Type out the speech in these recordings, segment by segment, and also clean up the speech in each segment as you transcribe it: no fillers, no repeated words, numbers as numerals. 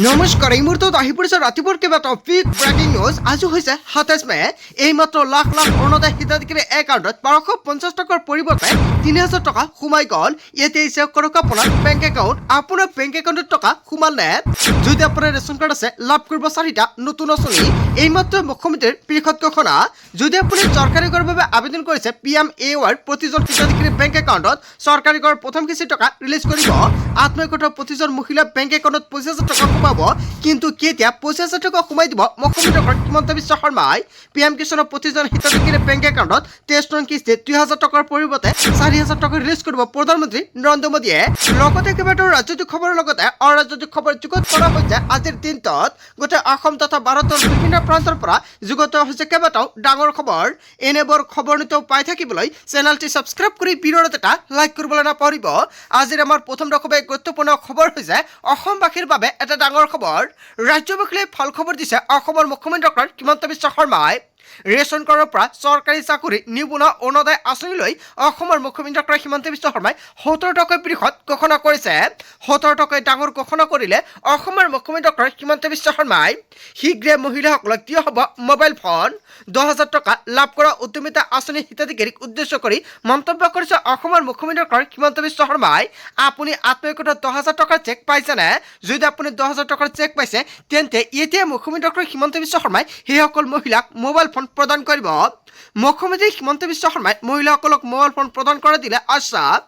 নমস্কাৰ এই মুহূৰ্তত আহি পৰিছে ৰাতিপুৱাৰ কেইবাটাও বিগ ব্ৰেকিং নিউজ। আজি হৈছে ২৭ মে। এইমাত্ৰ লাখ লাখ অৰুণোদয় হিতাধিকাৰীৰ একাউণ্টত ১২৫০ টকাৰ পৰিৱৰ্তে ৩০০০ টকা সোমাই গ'ল। এতিয়া চেক কৰক আপোনাৰ বেংক একাউণ্ট। আপোনাৰ বেংক একাউণ্টত টকা সোমাল নে? যদি আপোনাৰ ৰেচন কাৰ্ড আছে লাভ কৰিব ৪টা নতুন আঁচনি। এইমাত্ৰ মুখ্যমন্ত্ৰীৰ বৃহৎ ঘোষণা। যদি আপুনি চৰকাৰী কৰৰ বাবে আবেদন কৰিছে PMAY প্ৰতিজন হিতাধিকাৰীৰ বেংক একাউণ্টত চৰকাৰী কৰৰ প্ৰথম কিস্তি টকা ৰিলিজ কৰিব। আত্মহত্যা প্ৰতিজন মহিলা বেংক একাউণ্টত ২৫০০০ টকা সোমাব। কিন্তু কেতিয়া ২৫০০০ টকা সোমাই দিব মুখ্যমন্ত্ৰী হিমন্ত বিশ্ব শৰ্মাই। PM কিষাণৰ প্ৰতিজন হিতাধিকাৰীৰ বেংক একাউণ্টত ২৩ নং কিস্তি ২০০০ টকাৰ পৰিৱৰ্তে ৪০০০ টকা ৰিলিজ কৰিব প্ৰধানমন্ত্ৰী নৰেন্দ্ৰ মোদীয়ে। লগতে কেইবাটাও ৰাজনৈতিক খবৰৰ লগতে অৰাজনৈতিক খবৰ যুগুত কৰা হৈছে। আজিৰ দিনটোত গোটেই অসম তথা ভাৰতৰ বিভিন্ন প্ৰান্তৰ পৰা যুগুত হৈছে কেইবাটাও ডাঙৰ খবৰ। এনেবোৰ খবৰ নিতৌ পাই থাকিবলৈ চেনেলটি ছাবস্ক্ৰাইব কৰি ভিডিঅ'ত এটা লাইক কৰিবলৈ নাপাহৰিব। আজিৰ আমাৰ প্ৰথম খুবেই গুৰুত্বপূৰ্ণ খবৰ হৈছে অসমবাসীৰ বাবে এটা ডাঙৰ খবৰ। ৰাজ্যবাসীলৈ ভাল খবৰ দিছে অসমৰ মুখ্যমন্ত্ৰী ডক্টৰ হিমন্ত বিশ্ব শৰ্মাই। ৰেচন কাৰ্ডৰ পৰা চৰকাৰী চাকৰি নিবনুৱা অৰুণোদয় আঁচনিলৈ অসমৰ মুখ্যমন্ত্ৰী ডক্টৰ হিমন্ত বিশ্ব শৰ্মাই ৭০ টকা বৃহৎ ঘোষণা কৰিছে। ৭০ টকাই ডাঙৰ ঘোষণা কৰিলে অসমৰ মুখ্যমন্ত্ৰী ডক্টৰ হিমন্ত বিশ্ব শৰ্মাই। শীঘ্ৰে মহিলাসকলক দিয়া হ'ব মোবাইল ফোন। ১০,০০০ টকা লাভ কৰা উদ্যমিতা আঁচনি হিতাধিকাৰীক উদ্দেশ্য কৰি মন্তব্য কৰিছে অসমৰ মুখ্যমন্ত্ৰী ডক্টৰ হিমন্ত বিশ্ব শৰ্মাই। আপুনি আত্মহত্যা ১০,০০০ টকাৰ চেক পাইছেনে? যদি আপুনি ১০,০০০ টকাৰ চেক পাইছে তেন্তে এতিয়া মুখ্যমন্ত্ৰী ডক্টৰ হিমন্ত বিশ্ব শৰ্মাই সেইসকল মহিলাক মোবাইল ফোন প্ৰদান কৰিব। মুখ্যমন্ত্ৰী হিমন্ত বিশ্ব শৰ্মাই মহিলাসকলক মোবাইল ফোন প্ৰদান কৰা দিলে আশ্বাস।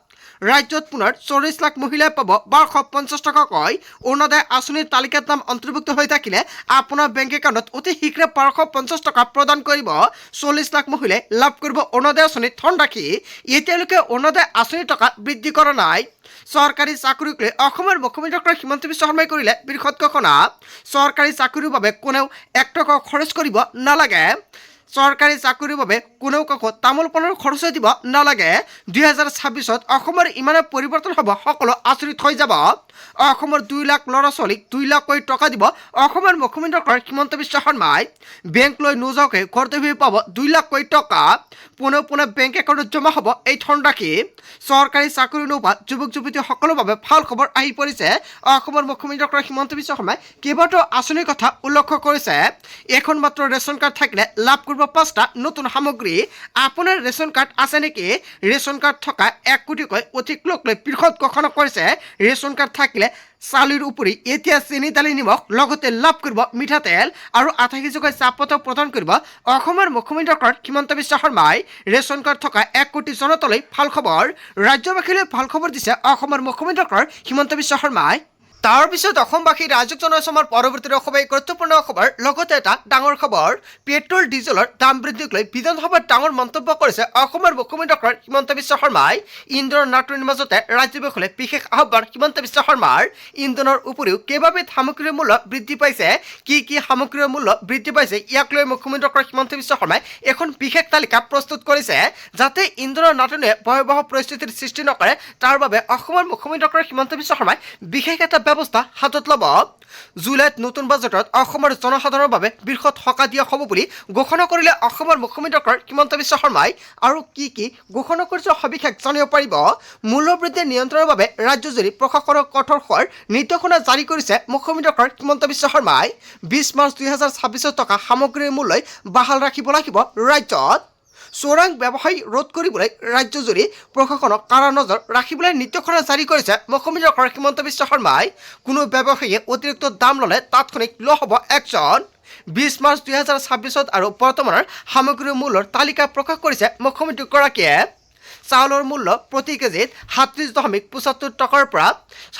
ৰাজ্যত পুনৰ ৪০ লাখ মহিলাই পাব ১২৫০ টকাকৈ। অৰুণোদয় আঁচনিৰ তালিকাত নাম অন্তৰ্ভুক্ত হৈ থাকিলে আপোনাৰ বেংক একাউণ্টত অতি শীঘ্ৰে ১২৫০ টকা প্ৰদান কৰিব। ৪০ লাখ মহিলাই লাভ কৰিব অৰুণোদয় আঁচনিত ধন ৰাখি। এতিয়ালৈকে অৰুণোদয় আঁচনিৰ টকা বৃদ্ধি কৰা নাই। চৰকাৰী চাকৰিক লৈ অসমৰ মুখ্যমন্ত্ৰী ডক্টৰ হিমন্ত বিশ্ব শৰ্মাই কৰিলে বৃহৎ ঘোষণা। চৰকাৰী চাকৰিৰ বাবে কোনেও ১ টকাও খৰচ কৰিব নালাগে। চৰকাৰী চাকৰিৰ বাবে কোনেও কাকো তামোল পাণৰ খৰচ দিব নালাগে। ২০২৬ত অসমৰ ইমানে পৰিৱৰ্তন হ'ব সকলো আচৰিত হৈ যাব। অসমৰ ২ লাখ ল'ৰা ছোৱালীক ২ লাখকৈ টকা দিব অসমৰ মুখ্যমন্ত্ৰী ডক্টৰ হিমন্ত বিশ্ব শৰ্মাই। বেংকলৈ নোযোৱাকৈ ঘৰতে বহি পাব ২ লাখকৈ টকা। পোনে পোনে বেংক একাউণ্টত জমা হ'ব এই ধনৰাশি। চৰকাৰী চাকৰি নোপোৱা যুৱক যুৱতীসকলৰ বাবে ভাল খবৰ আহি পৰিছে। অসমৰ মুখ্যমন্ত্ৰী ডক্টৰ হিমন্ত বিশ্ব শৰ্মাই কেইবাটাও আঁচনিৰ কথা উল্লেখ কৰিছে। এখন মাত্ৰ ৰেচন কাৰ্ড থাকিলে লাভ কৰিব ৫টা নতুন সামগ্ৰী। আপোনাৰ ৰেচন কাৰ্ড আছে নেকি? ৰেচন কাৰ্ড থকা ১ কোটিকৈ অধিক লোক লৈ বৃহৎ ঘোষণা কৰিছে। ৰেচন কাৰ্ড থাকিলে চাউলৰ উপৰি এতিয়া চেনি দালি নিমখ লগতে লাভ কৰিব মিঠাতেল আৰু ৮০ কেজিকৈ চাহপাতো প্ৰদান কৰিব অসমৰ মুখ্যমন্ত্ৰী ডক্টৰ হিমন্ত বিশ্ব শৰ্মাই। ৰেচন কাৰ্ড থকা ১ কোটি জনতালৈ ভাল খবৰ। ৰাজ্যবাসীলৈ ভাল খবৰ দিছে অসমৰ মুখ্যমন্ত্ৰী ডক্টৰ হিমন্ত বিশ্ব শৰ্মাই। তাৰ পিছত অসমবাসী ৰাজক জনাইছে আমাৰ পৰৱৰ্তী খুবেই গুৰুত্বপূৰ্ণ খবৰ। লগতে এটা ডাঙৰ খবৰ, পেট্ৰল ডিজেলৰ দাম বৃদ্ধিক লৈ বিধানসভাত ডাঙৰ মন্তব্য কৰিছে অসমৰ মুখ্যমন্ত্ৰী ডক্টৰ হিমন্ত বিশ্ব শৰ্মাই। ইন্ধনৰ নাটনিৰ মাজতে ৰাজ্যবাসীলৈ বিশেষ আহ্বান হিমন্ত বিশ্ব শৰ্মাৰ। ইন্ধনৰ উপৰিও কেইবাবিধ সামগ্ৰীৰ মূল্য বৃদ্ধি পাইছে। কি কি সামগ্ৰীৰ মূল্য বৃদ্ধি পাইছে ইয়াক লৈ মুখ্যমন্ত্ৰী ডক্টৰ হিমন্ত বিশ্ব শৰ্মাই এখন বিশেষ তালিকা প্ৰস্তুত কৰিছে। যাতে ইন্ধনৰ নাটনিয়ে ভয়াৱহ পৰিস্থিতিৰ সৃষ্টি নকৰে তাৰ বাবে অসমৰ মুখ্যমন্ত্ৰী ডক্টৰ হিমন্ত বিশ্ব শৰ্মাই বিশেষ এটা ব্যৱস্থা হাতত ল'ব। জুলাইত নতুন বাজেটত অসমৰ জনসাধাৰণৰ বাবে বৃহৎ সকাহ দিয়া হ'ব বুলি ঘোষণা কৰিলে অসমৰ মুখ্যমন্ত্ৰী ডক্টৰ হিমন্ত বিশ্ব শৰ্মাই। আৰু কি ঘোষণা কৰিছে সবিশেষ জানিব পাৰিব। মূল্যবৃদ্ধি নিয়ন্ত্ৰণৰ বাবে ৰাজ্যজুৰি প্ৰশাসনক কঠোৰ হোৱাৰ নিৰ্দেশনা জাৰি কৰিছে মুখ্যমন্ত্ৰী ডক্টৰ হিমন্ত বিশ্ব শৰ্মাই। ২০ মাৰ্চ ২০২৬ টকা সামগ্ৰীৰ মূল্য বাহাল ৰাখিব লাগিব ৰাজ্যত। চোৰাং ব্যৱসায়ী ৰোধ কৰিবলৈ ৰাজ্যজুৰি প্ৰশাসনক কাৰা নজৰ ৰাখিবলৈ নিৰ্দেশনা জাৰি কৰিছে মুখ্যমন্ত্ৰী ডক্টৰ হিমন্ত বিশ্ব শৰ্মাই। কোনো ব্যৱসায়ীয়ে অতিৰিক্ত দাম ল'লে তাৎক্ষণিক লোৱা হ'ব একশ্যন। ২০ মাৰ্চ ২০২৬ আৰু বৰ্তমানৰ সামগ্ৰীৰ মূল্যৰ তালিকা প্ৰকাশ কৰিছে মুখ্যমন্ত্ৰীগৰাকীয়ে। চাউলৰ মূল্য প্ৰতি কেজিত ৩৭.৭৫ টকাৰ পৰা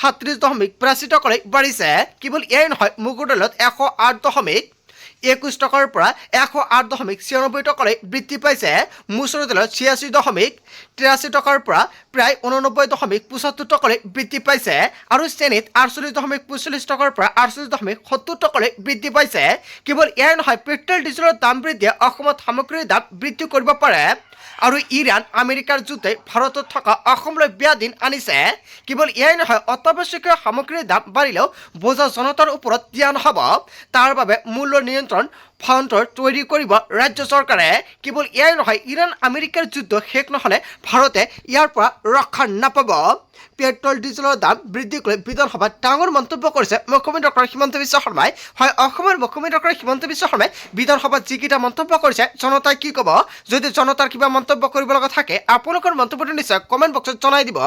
৩৭.৮২ টকালৈ বাঢ়িছে। কেৱল এয়াই নহয়, মগুৰ দাইলত ১০৮.২১ টকাৰ পৰা ১০৮.৯৬ টকালৈ বৃদ্ধি পাইছে। মচুৰ দাইলত ৮৬.৮৩ টকাৰ পৰা প্ৰায় ৮৯.৭৫ টকালৈ বৃদ্ধি পাইছে। আৰু চেনিত ৪৮.৪৫ টকাৰ পৰা ৪৮.৭০ টকালৈ বৃদ্ধি পাইছে। কেৱল এয়াই নহয়, পেট্ৰল ডিজেলৰ দাম বৃদ্ধিয়ে অসমত সামগ্ৰীৰ দাম বৃদ্ধি কৰিব পাৰে। আৰু ইৰাণ আমেৰিকাৰ যুদ্ধে ভাৰতত থকা অসমলৈ বেয়া দিন আনিছে। কেৱল এয়াই নহয়, অত্যাৱশ্যকীয় সামগ্ৰীৰ দাম বাঢ়িলেও বোজা জনতাৰ ওপৰত দিয়া নহ'ব। তাৰ বাবে মূল্য নিয়ন্ত্ৰণ নিয়ন্ত্ৰণ ফাউণ্ডৰ তৈৰি কৰিব ৰাজ্য চৰকাৰে। কেৱল ইয়াই নহয়, ইৰাণ আমেৰিকাৰ যুদ্ধ শেষ নহ'লে ভাৰতে ইয়াৰ পৰা ৰক্ষা নাপাব। পেট্ৰল ডিজেলৰ দাম বৃদ্ধিক লৈ বিধানসভাত ডাঙৰ মন্তব্য কৰিছে মুখ্যমন্ত্ৰী ডক্টৰ হিমন্ত বিশ্ব শৰ্মাই। হয়, অসমৰ মুখ্যমন্ত্ৰী ডক্টৰ হিমন্ত বিশ্ব শৰ্মাই বিধানসভাত যিকেইটা মন্তব্য কৰিছে, জনতাই কি ক'ব? যদি জনতাৰ কিবা মন্তব্য কৰিব লগা থাকে, আপোনালোকৰ মন্তব্যটো নিশ্চয় কমেণ্ট বক্সত জনাই দিব।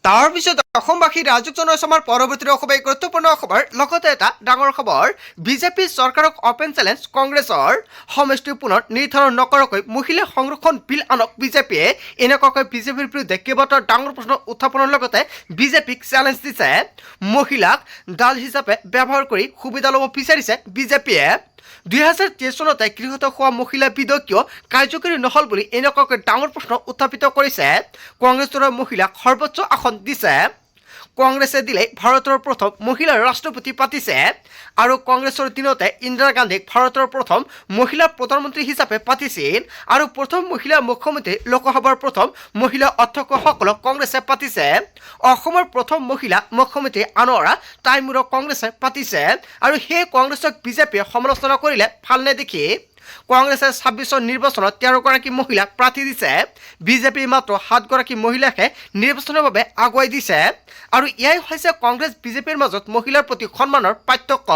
তাৰ পিছত অসমবাসী ৰাজক জনাইছে আমাৰ পৰৱৰ্তী খুবেই গুৰুত্বপূৰ্ণ খবৰ। লগতে এটা ডাঙৰ খবৰ, বিজেপি চৰকাৰক অপেন চেলেঞ্জ কংগ্ৰেছৰ। সমষ্টি পুনৰ নিৰ্ধাৰণ নকৰাকৈ মহিলা সংৰক্ষণ বিল আনক বিজেপিয়ে। এনেকুৱাকৈ বিজেপিৰ বিৰুদ্ধে কেইবাটাও ডাঙৰ প্ৰশ্ন উত্থাপনৰ লগতে বিজেপিক চেলেঞ্জ দিছে। মহিলাক দাল হিচাপে ব্যৱহাৰ কৰি সুবিধা ল'ব বিচাৰিছে বিজেপিয়ে। 2023 চনতে গৃহত হোৱা মহিলা বিধেয়ক কিয় কাৰ্যকৰী নহল বুলি এনেকুৱাকৈ ডাঙৰ প্ৰশ্ন উত্থাপিত কৰিছে। কংগ্ৰেছ দলৰ মহিলাক সৰ্বোচ্চ আসন দিছে। কংগ্ৰেছে দিলে ভাৰতৰ প্ৰথম মহিলা ৰাষ্ট্ৰপতি পাতিছে। আৰু কংগ্ৰেছৰ দিনতে ইন্দিৰা গান্ধীক ভাৰতৰ প্ৰথম মহিলা প্ৰধানমন্ত্ৰী হিচাপে পাতিছিল। আৰু প্ৰথম মহিলা মুখ্যমন্ত্ৰী, লোকসভাৰ প্ৰথম মহিলা অধ্যক্ষসকলক কংগ্ৰেছে পাতিছে। অসমৰ প্ৰথম মহিলা মুখ্যমন্ত্ৰী আনোৱাৰা তাইমুৰক কংগ্ৰেছে পাতিছে। আৰু সেই কংগ্ৰেছক বিজেপিয়ে সমালোচনা কৰিলে ভাল নেদেখি কংগ্ৰেছে 26 নিৰ্বাচনত 13গৰাকী মহিলাক প্ৰাৰ্থী দিছে। বিজেপি মাত্ৰ 7গৰাকী মহিলাকহে নিৰ্বাচনৰ বাবে আগুৱাই দিছে। আৰু এয়াই হৈছে কংগ্ৰেছ বিজেপিৰ মাজত মহিলাৰ প্ৰতি সন্মানৰ পাৰ্থক্য।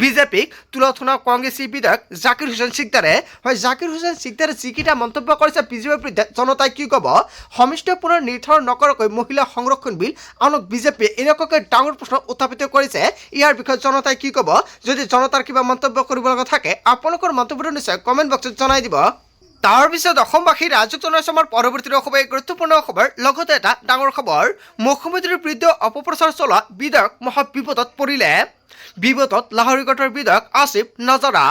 বিজেপিক তুলথনা কংগ্ৰেছী বিধায়ক জাকিৰ হুছেইন সিকদাৰে। হয়, জাকিৰ হুছেইন সিকদাৰে যিকেইটা মন্তব্য কৰিছে বিজেপিৰ বিৰুদ্ধে, জনতাই কি ক'ব? সমষ্টি পুনৰ নিৰ্ধাৰণ নকৰাকৈ মহিলা সংৰক্ষণ বিল আনক বিজেপিয়ে। এনেকুৱাকৈ ডাঙৰ প্ৰশ্ন উত্থাপিত কৰিছে। ইয়াৰ বিষয়ে জনতাই কি ক'ব? যদি জনতাৰ কিবা মন্তব্য কৰিব লগা থাকে, আপোনালোকৰ মন্তব্যটো নিশ্চয় কমেণ্ট বক্সত জনাই দিব। তাৰ পিছত অসমবাসী ৰাজক জনাইছে আমাৰ পৰৱৰ্তী খুবেই গুৰুত্বপূৰ্ণ খবৰ। লগতে এটা ডাঙৰ খবৰ, মুখ্যমন্ত্ৰীৰ বিৰুদ্ধে অপপ্ৰচাৰ চলোৱা বিধায়ক মহা বিপদত পৰিলে। বিপদত লাহৰীঘাটৰ বিধায়ক আসিফ নাজাৰা।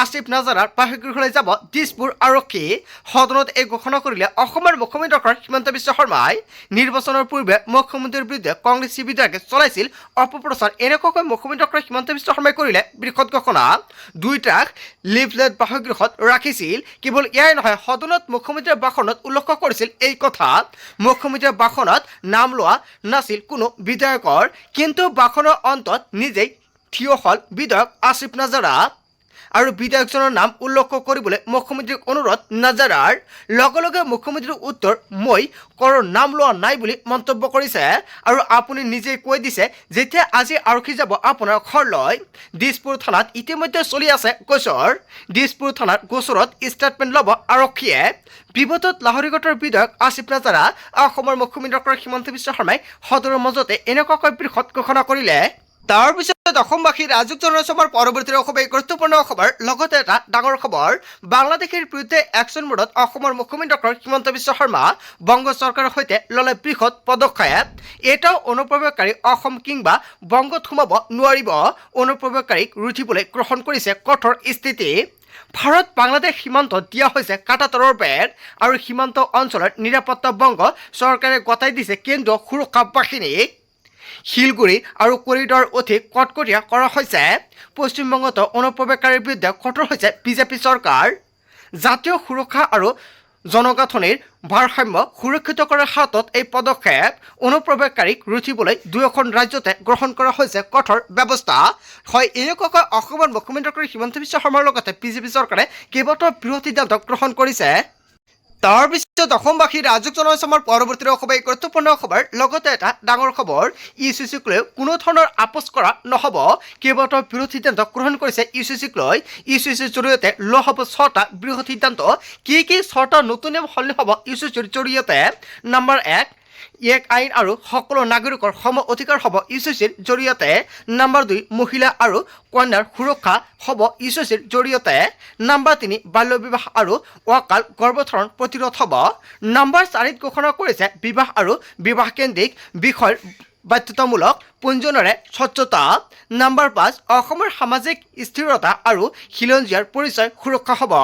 আসিফ নাজাৰাৰ বাসগৃহলৈ যাব দিছপুৰ আৰক্ষী। সদনত এই ঘোষণা কৰিলে অসমৰ মুখ্যমন্ত্ৰী ডক্টৰ হিমন্ত বিশ্ব শৰ্মাই। নিৰ্বাচনৰ পূৰ্বে মুখ্যমন্ত্ৰীৰ বিৰুদ্ধে কংগ্ৰেছী বিধায়কে চলাইছিল অপপ্ৰচাৰ। এনেকুৱাকৈ মুখ্যমন্ত্ৰী ডক্টৰ হিমন্ত বিশ্ব শৰ্মাই কৰিলে বৃহৎ ঘোষণা। 2টাক লিফলেট বাসগৃহত ৰাখিছিল। কেৱল এয়াই নহয়, সদনত মুখ্যমন্ত্ৰীৰ ভাষণত উল্লেখ কৰিছিল এই কথা। মুখ্যমন্ত্ৰীৰ ভাষণত নাম লোৱা নাছিল কোনো বিধায়কৰ, কিন্তু ভাষণৰ অন্তত নিজেই থিয় হ'ল বিধায়ক আসিফ নাজাৰা। আৰু বিধায়কজনৰ নাম উল্লেখ কৰিবলৈ মুখ্যমন্ত্ৰীক অনুৰোধ নাজাৰাৰ। লগে লগে মুখ্যমন্ত্ৰীৰ উত্তৰ, মই কাৰো নাম লোৱা নাই বুলি মন্তব্য কৰিছে। আৰু আপুনি নিজেই কৈ দিছে যেতিয়া আজি আৰক্ষী যাব আপোনাৰ ঘৰলৈ। দিছপুৰ থানাত ইতিমধ্যে চলি আছে গোচৰ। দিছপুৰ থানাৰ গোচৰত ষ্টেটমেণ্ট ল'ব আৰক্ষীয়ে। বিপদত লাহৰীঘাটৰ বিধায়ক আসিফ নাজাৰা। অসমৰ মুখ্যমন্ত্ৰী ডক্টৰ হিমন্ত বিশ্ব শৰ্মাই সদনৰ মাজতে এনেকুৱাকৈ বৃহৎ ঘোষণা কৰিলে। তাৰ পিছত অসমবাসী ৰাজক জনাইছে আমাৰ পৰৱৰ্তী খুবেই গুৰুত্বপূৰ্ণ খবৰ। লগতে এটা ডাঙৰ খবৰ, বাংলাদেশৰ বিৰুদ্ধে একশ্যন মোডত অসমৰ মুখ্যমন্ত্ৰী ডক্টৰ হিমন্ত বিশ্ব শৰ্মা। বংগ চৰকাৰৰ সৈতে ল'লে বৃহৎ পদক্ষেপ। এটাও অনুপ্ৰৱেশকাৰী অসম কিংবা বংগত সোমাব নোৱাৰিব। অনুপ্ৰৱেশকাৰীক ৰুধিবলৈ গ্ৰহণ কৰিছে কঠোৰ স্থিতি। ভাৰত বাংলাদেশ সীমান্তত দিয়া হৈছে কাঁটাতাৰৰ বেৰ। আৰু সীমান্ত অঞ্চলৰ নিৰাপত্তা বংগ চৰকাৰে গতাই দিছে কেন্দ্ৰীয় সুৰক্ষা বাহিনীক। শিলগুৰি আৰু কৰিডৰ অধিক কটকটীয়া কৰা হৈছে। পশ্চিমবংগত অনুপ্ৰৱেশকাৰীৰ বিৰুদ্ধে কঠোৰ হৈছে বিজেপি চৰকাৰ। জাতীয় সুৰক্ষা আৰু জনগাঁথনিৰ ভাৰসাম্য সুৰক্ষিত কৰাৰ হাতত এই পদক্ষেপ। অনুপ্ৰৱেশকাৰীক ৰুধিবলৈ 2খন ৰাজ্যতে গ্ৰহণ কৰা হৈছে কঠোৰ ব্যৱস্থা। হয়, এনেকুৱাকৈ অসমৰ মুখ্যমন্ত্ৰী ডক্টৰ হিমন্ত বিশ্ব শৰ্মাৰ লগতে বিজেপি চৰকাৰে কেইবাটাও বৃহৎ সিদ্ধান্ত গ্ৰহণ কৰিছে। তাৰ পিছত অসমবাসী ৰাজক জনাইছে আমাৰ পৰৱৰ্তী খুবেই গুৰুত্বপূৰ্ণ খবৰ। লগতে এটা ডাঙৰ খবৰ, ইউচিচিক লৈ কোনো ধৰণৰ আপোচ কৰা নহ'ব। কেইবাটাও বৃহৎ সিদ্ধান্ত গ্ৰহণ কৰিছে ইউচিচিক লৈ। ইউচিচিৰ জৰিয়তে লোৱা হ'ব 6টা বৃহৎ সিদ্ধান্ত। কি 6টা নতুন নিয়ম সলনি হ'ব ইউচিচিৰ জৰিয়তে? নম্বৰ 1, এক আইন আৰু সকলো নাগৰিকৰ সম অধিকাৰ হ'ব ইউচিচিৰ জৰিয়তে। নম্বৰ 2, মহিলা আৰু কন্যাৰ সুৰক্ষা হ'ব ইউচিচিৰ জৰিয়তে। নম্বৰ 3, বাল্য বিবাহ আৰু অকাল গৰ্ভধাৰণ প্ৰতিৰোধ হ'ব। নম্বৰ 4 ঘোষণা কৰিছে বিবাহ আৰু বিবাহকেন্দ্ৰিক বিষয়ৰ বাধ্যতামূলক পঞ্জীয়নেৰে স্বচ্ছতা। নম্বৰ 5, অসমৰ সামাজিক স্থিৰতা আৰু খিলঞ্জীয়াৰ পৰিচয় সুৰক্ষা হ'ব।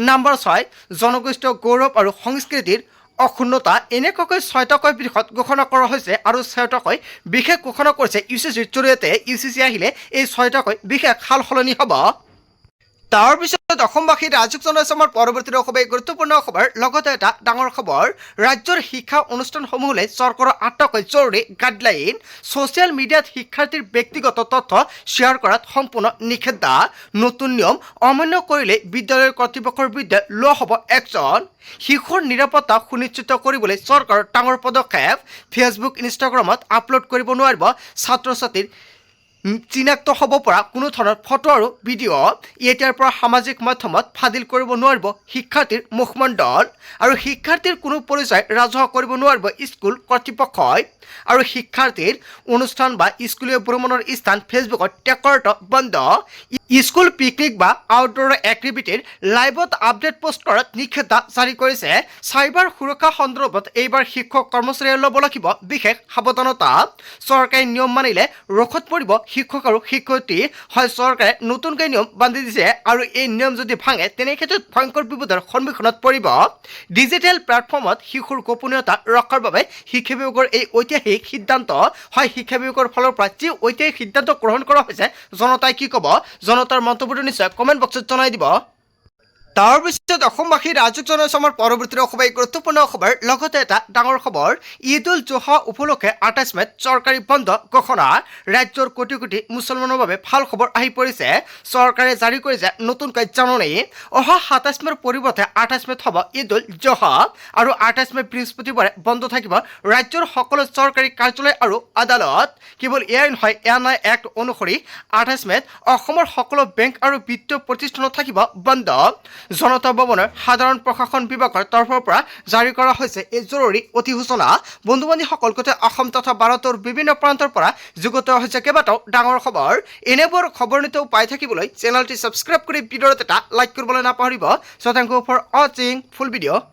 নম্বৰ 6, জনগোষ্ঠীয় গৌৰৱ আৰু সংস্কৃতিৰ অক্ষুণ্ণতা। এনেকুৱাকৈ 6টাকৈ বৃহৎ ঘোষণা কৰা হৈছে। আৰু 6টাকৈ বিশেষ ঘোষণা কৰিছে ইউচিচিৰ জৰিয়তে। ইউচিচি আহিলে এই 6টাকৈ বিশেষ সাল সলনি হ'ব। তাৰপিছত অসমবাসী ৰাজক জনাইছে আমাৰ পৰৱৰ্তী খুবেই গুৰুত্বপূৰ্ণ খবৰ লগতে এটা ডাঙৰ খবৰ ৰাজ্যৰ শিক্ষা অনুষ্ঠানসমূহলৈ চৰকাৰৰ আটকৈ জৰুৰী গাইডলাইন ছ'চিয়েল মিডিয়াত শিক্ষাৰ্থীৰ ব্যক্তিগত তথ্য শ্বেয়াৰ কৰাত সম্পূৰ্ণ নিষেধাজ্ঞা নতুন নিয়ম অমান্য কৰিলে বিদ্যালয়ৰ কৰ্তৃপক্ষৰ বিৰুদ্ধে লোৱা হ'ব একশ্যন শিশুৰ নিৰাপত্তা সুনিশ্চিত কৰিবলৈ চৰকাৰৰ ডাঙৰ পদক্ষেপ ফেচবুক ইনষ্টাগ্ৰামত আপলোড কৰিব নোৱাৰিব ছাত্ৰ ছাত্ৰীৰ চিনাক্ত হ'ব পৰা কোনো ধৰণৰ ফটো আৰু ভিডিঅ' এতিয়াৰ পৰা সামাজিক মাধ্যমত ফাদিল কৰিব নোৱাৰিব শিক্ষাৰ্থীৰ মুখমণ্ডল আৰু শিক্ষাৰ্থীৰ কোনো পৰিচয় ৰাজহুৱা কৰিব নোৱাৰিব স্কুল কৰ্তৃপক্ষই আৰু শিক্ষাৰ্থীৰ অনুষ্ঠান বা স্কুলীয় ভ্ৰমণৰ স্থান ফেচবুকত টেগ কৰাটো বন্ধ স্কুল পিকনিক বা আউটডোৰ এক্টিভিটিৰ লাইভত আপডেট পোষ্ট কৰাত নিষেধাজ্ঞা জাৰি কৰিছে চাইবাৰ সুৰক্ষা সন্দৰ্ভত এইবাৰ শিক্ষক কৰ্মচাৰীয়ে ল'ব লাগিব বিশেষ সাৱধানতা চৰকাৰী নিয়ম মানিলে ৰখত পৰিব শিক্ষক আৰু শিক্ষয়িত্ৰী হয় চৰকাৰে নতুনকৈ নিয়ম বান্ধি দিছে আৰু এই নিয়ম যদি ভাঙে তেনে ক্ষেত্ৰত ভয়ংকৰ বিপদৰ সন্মুখীনত পৰিব ডিজিটেল প্লেটফৰ্মত শিশুৰ গোপনীয়তা ৰক্ষাৰ বাবে শিক্ষা বিভাগৰ এই ঐতিহাসিক সিদ্ধান্ত হয় শিক্ষা বিভাগৰ ফালৰ পৰা যি ঐতিহাসিক সিদ্ধান্ত গ্ৰহণ কৰা হৈছে জনতাই কি ক'ব জনতাৰ মন্তব্যটো নিশ্চয় কমেণ্ট বক্সত জনাই দিব তাৰপিছত অসমবাসী ৰাজক জনাইছে আমাৰ পৰৱৰ্তী খুবেই গুৰুত্বপূৰ্ণ খবৰ লগতে এটা ডাঙৰ খবৰ ঈদ উল জোহা উপলক্ষে 28 মেত চৰকাৰী বন্ধ ঘোষণা ৰাজ্যৰ কোটি কোটি মুছলমানৰ বাবে ভাল খবৰ আহি পৰিছে চৰকাৰে জাৰি কৰিছে নতুনকৈ জাননী অহা 27 মেৰ পৰিৱৰ্তে 28 মেত হ'ব ঈদ উল জোহা আৰু 28 মে বৃহস্পতিবাৰে বন্ধ থাকিব ৰাজ্যৰ সকলো চৰকাৰী কাৰ্যালয় আৰু আদালত কেৱল এয়াই নহয় এয়ানাই এক্ট অনুসৰি 28 মেত অসমৰ সকলো বেংক আৰু বিত্তীয় প্ৰতিষ্ঠানত থাকিব বন্ধ জনতা ভৱনৰ সাধাৰণ প্ৰশাসন বিভাগৰ তৰফৰ পৰা জাৰি কৰা হৈছে এই জৰুৰী অধিসূচনা বন্ধু বান্ধৱীসকল গোটেই অসম তথা ভাৰতৰ বিভিন্ন প্ৰান্তৰ পৰা যুগুত হৈছে কেইবাটাও ডাঙৰ খবৰ এনেবোৰ খবৰ নিতৌ পাই থাকিবলৈ চেনেলটি ছাবস্ক্ৰাইব কৰি ভিডিঅ'ত এটা লাইক কৰিবলৈ নাপাহৰিব so thank you for watching full video